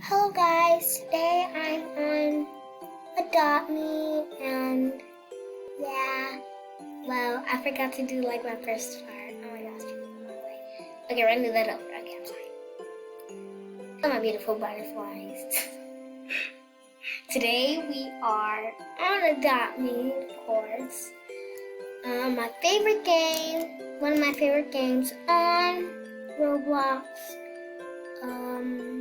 Hello guys, today I'm on Adopt Me and yeah, well, I forgot to do like my first part. Oh my gosh. Okay, we're gonna do that over. Okay, I'm sorry. Oh my beautiful butterflies. Today we are on Adopt Me, of course. My favorite game, one of my favorite games on Roblox.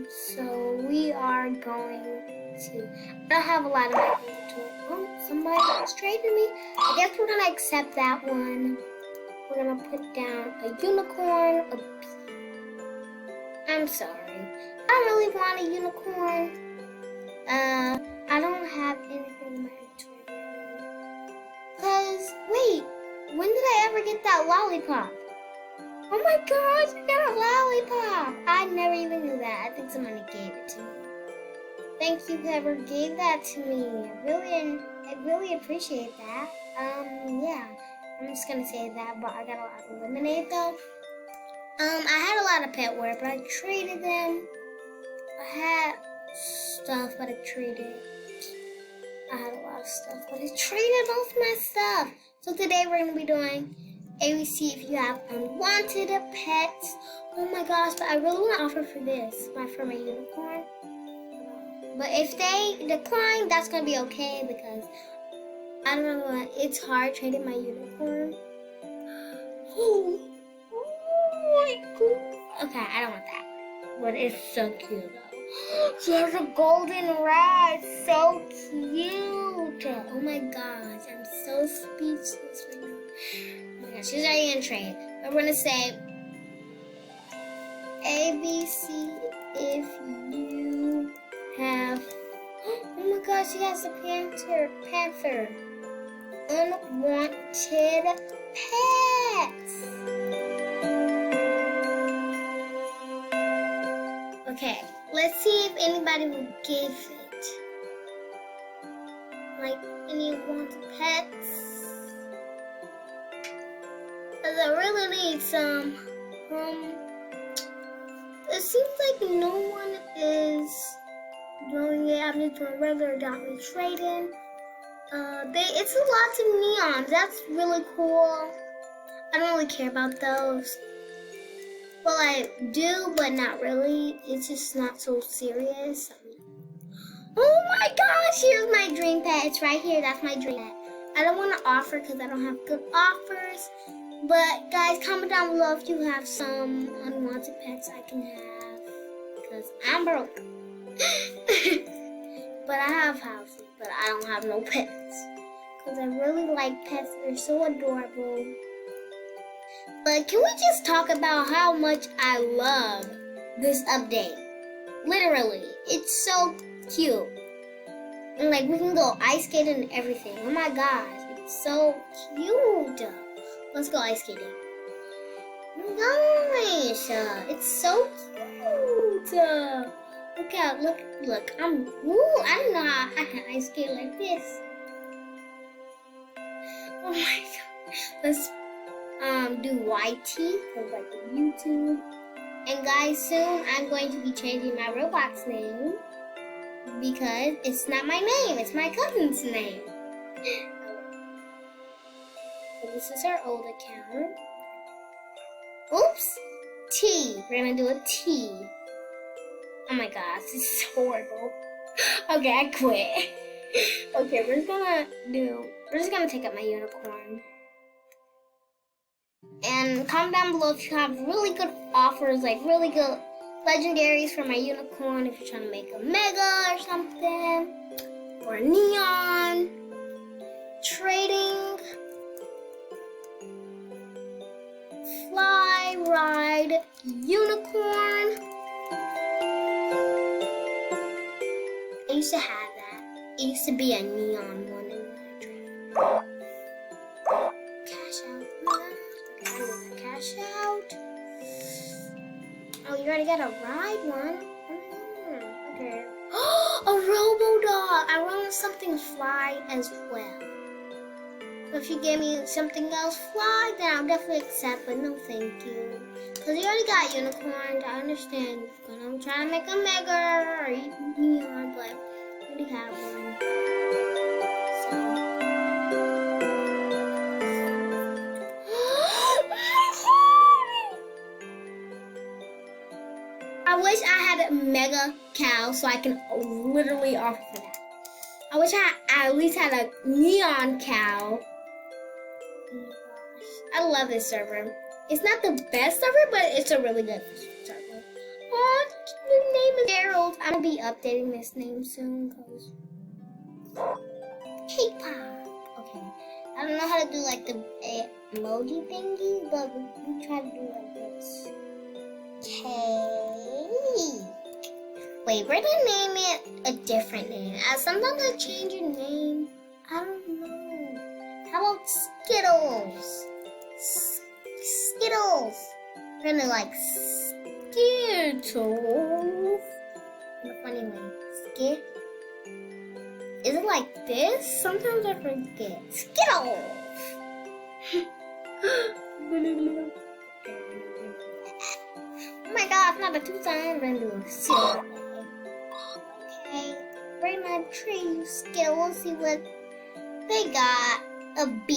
So we are going to, I don't have a lot of inventory. Oh, somebody was trading me. I guess we're gonna accept that one. We're gonna put down a unicorn, a bee. I'm sorry. I don't really want a unicorn. I don't have anything in my inventory. Cause, wait, when did I ever get that lollipop? Oh my gosh, I got a lollipop! I never even knew that. I think somebody gave it to me. Thank you, whoever gave that to me. I really appreciate that. Yeah. I'm just gonna say that, but I got a lot of lemonade though. I had a lot of petware, but I traded them. I had stuff, but I traded. I had a lot of stuff, but I traded off my stuff. So today we're gonna be doing ABC if you have unwanted pets. Oh my gosh, but I really want to offer for this, for my unicorn. But if they decline, that's going to be okay because I don't know, it's hard trading my unicorn. Oh my god. Okay, I don't want that. But it's so cute though. She has a golden rat. So cute. Oh my gosh, I'm so speechless right now. Oh my gosh, she's already in trade. But we're gonna say ABC if you have. Oh my gosh, she has a panther. Unwanted pets. Okay, let's see if anybody will give it. Like any wanted pets. Cause I really need some. It seems like no one is doing it. I'm just doing regular Adopt Me trading. It's a lot of neons. That's really cool. I don't really care about those. Well, I do, but not really. It's just not so serious. Oh my gosh, here's my dream pet. It's right here. That's my dream pet. I don't want to offer because I don't have good offers. But guys, comment down below if you have some unwanted pets I can have. Because I'm broke. But I have houses, but I don't have no pets. Because I really like pets. They're so adorable. But can we just talk about how much I love this update? Literally, it's so cute. And like we can go ice skating and everything. Oh my gosh, it's so cute. Let's go ice skating. Nice. It's so cute. Look out, look. I don't know how I can ice skate like this. Oh my god. Let's do YT, cause like YouTube. And guys, soon I'm going to be changing my Roblox name because it's not my name, it's my cousin's name. So this is our old account. Oops, T. We're gonna do a T. Oh my gosh, this is horrible. Okay, I quit. Okay, we're just gonna take up my unicorn. And comment down below if you have really good offers, like really good legendaries for my unicorn, if you're trying to make a mega or something. Or neon. Trading. Fly, ride, unicorn. I used to have that. It used to be a neon one in my dream. Cash out. Cash out. Oh, you already got a ride one? Okay. A Robo-Dog! I want something fly as well. So if you gave me something else fly, then I'll definitely accept, but no thank you. Cause you already got unicorns. I understand. But I'm trying to make a mega or neon, but I already have one. I wish I had a mega cow so I can literally offer for that. I wish I at least had a neon cow. Oh my gosh. I love this server. It's not the best server, but it's a really good server. Oh, the name is Gerald. I'm gonna be updating this name soon because Cake Pop. Okay. I don't know how to do like the emoji thingy, but we try to do like this. Cake. Wait, we're gonna name it a different name. Sometimes I change your name. I don't know. How about Skittles? Skittles. We're gonna like Skittles. In a funny way. Skit. Is it like this? Sometimes I forget. Skittles. Oh my god, not a 2 times. We're gonna do a silver. Okay. We're gonna try Skittles. See what they got. A B.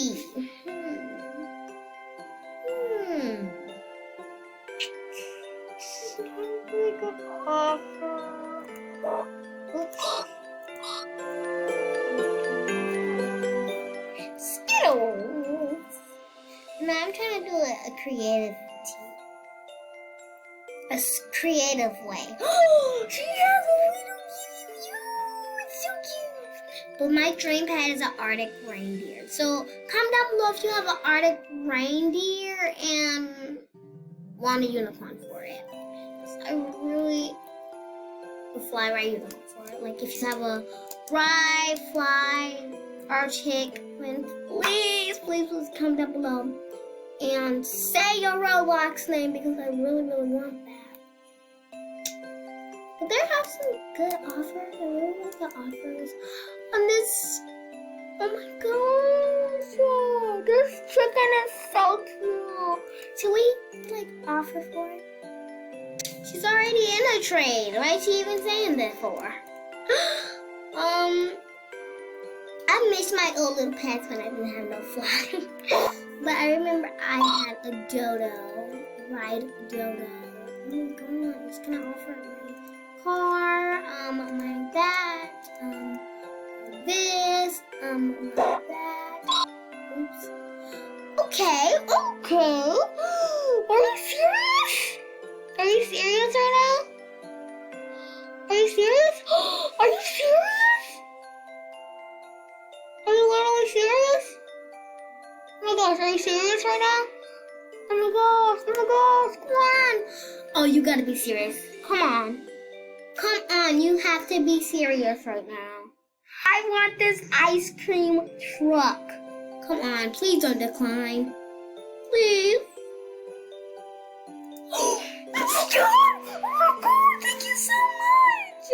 Skittles. Now I'm trying to do a creative creative way. She has a little cute. It's so cute. But my dream pet is an Arctic reindeer. So comment down below if you have an Arctic reindeer and want a unicorn for it. So I really would fly right unicorn for it. Like if you have a fly, Arctic, then please comment down below and say your Roblox name because I really want that. But they have some good offers. I really like the offers on this. Oh my gosh, this chicken is so cute. Should we like offer for it? She's already in a trade. Why is she even saying that for? I miss my old little pets when I didn't have no fly. But I remember I had a dodo, ride dodo. Oh my god, I'm just gonna offer my car, my that, this, my that. Oops. Okay. Are you serious? Are you serious right now? Are you serious? Are you serious? Are you literally serious? Oh my gosh, are you serious right now? Oh my gosh, come on. Oh, you gotta be serious. Come on, you have to be serious right now. I want this ice cream truck. Come on, please don't decline. Please. That's good. Oh my god, thank you so much.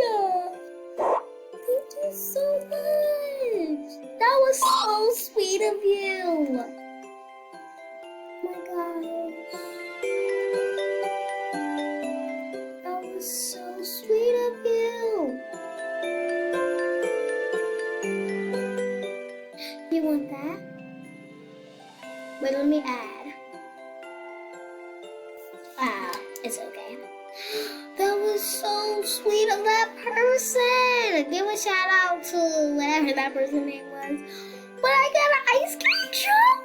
Thank you so much. That was so sweet of you. Oh my gosh. That was so sweet of you. You want that? Wait, let me add. It's okay. That was so sweet of that person. Give a shout out to whatever that person's name was. But I got an ice cream truck.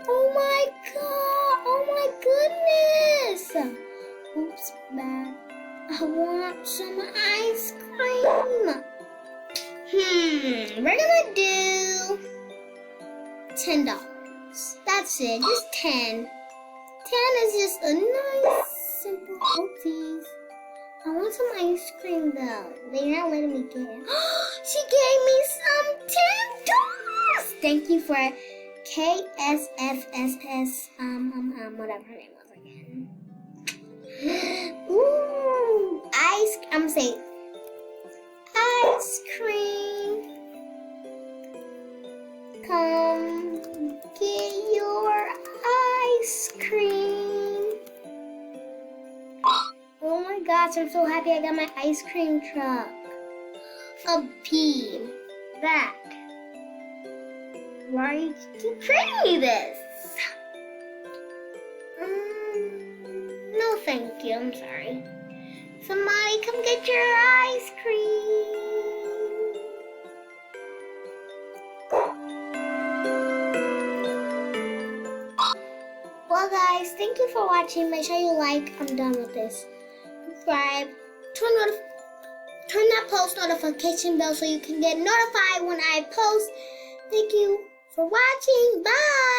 Oh my god. Oh my goodness. Oops, bad. I want some ice cream. We're gonna do $10. That's it, just 10. 10 is just a nice, simple oopsies. I want some ice cream though. They're not letting me get it. She gave me some $10. Thank you for KSFSS, whatever her name was again. Ooh, I'm gonna say ice cream. Come get your ice cream. guys, I'm so happy I got my ice cream truck. A P. That. Why you keep trading me this? No, thank you. I'm sorry. Somebody come get your ice cream. Well, guys, thank you for watching. Make sure you like. I'm done with this. Subscribe. Turn that post notification bell so you can get notified when I post. Thank you for watching. Bye.